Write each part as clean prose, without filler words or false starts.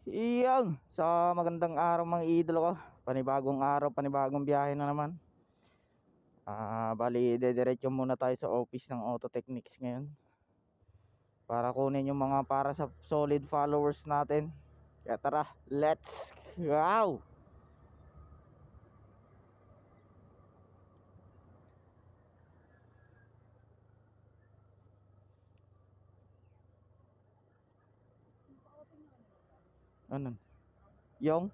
Iyang sa magandang araw mga idol ko. Panibagong araw, panibagong biyahe na naman. Bali dediretso muna tayo sa office ng Auto Technics ngayon para kunin yung mga para sa solid followers natin. Kaya tara, let's go. Ano? Yung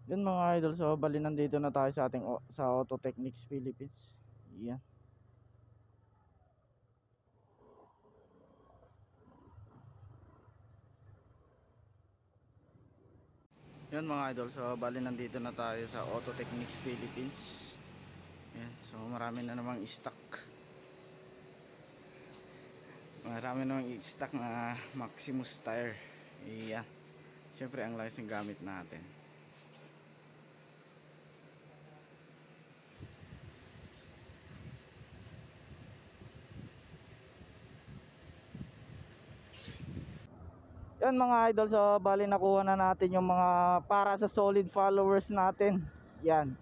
yun mga idol, so bali nandito na tayo sa ating sa Auto Technics Philippines. Yan. Yan mga idol, so bali nandito na tayo sa Auto Technics Philippines. Yan, so marami na namang stock. Marami namang stock na Maximus tire. Iya. Syempre ang lakas ng gamit natin. Yan mga idol, so bali nakuha na natin yung mga para sa solid followers natin. Yan.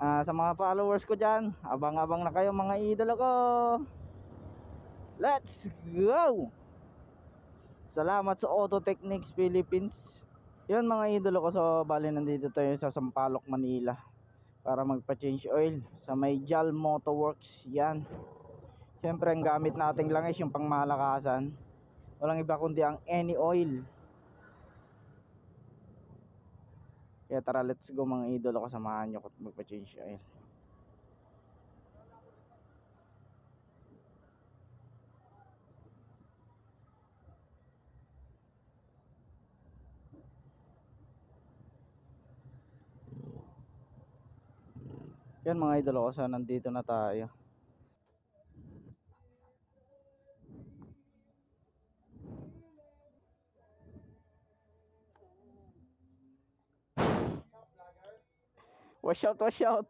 Sa mga followers ko dyan, abang-abang na kayo mga idol ko. Let's go! Salamat sa Auto Technics Philippines. Yan mga idol ko, so bali nandito tayo sa Sampaloc, Manila para magpa-change oil sa may JAL Motorworks. Yan. Siyempre ang gamit nating langis yung pangmalakasan. Walang iba kundi ang Any Oil. Kaya tara, let's go mga idol ko, samahan nyo ko magpa-change oil. Yan mga idol ko, so nandito na tayo. Wash out, wash out.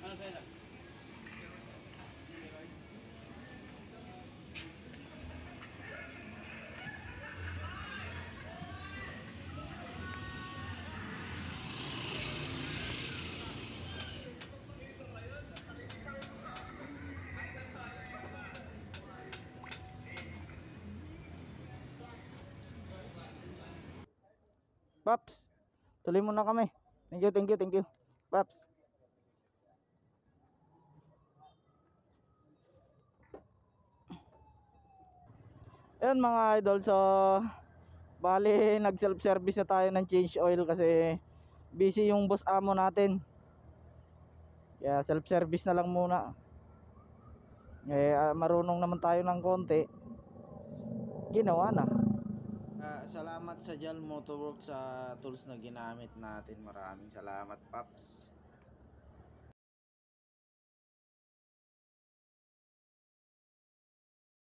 Ano sa'yo? Paps, tuloy muna kami. Thank you, thank you, thank you. Paps. Ayan mga idol, so bali nag self service na tayo ng change oil kasi busy yung boss amo natin. Kaya self service na lang muna. Marunong naman tayo ng konti, ginawa na. Salamat sa JAL Motorworks sa tools na ginamit natin. Maraming salamat Paps.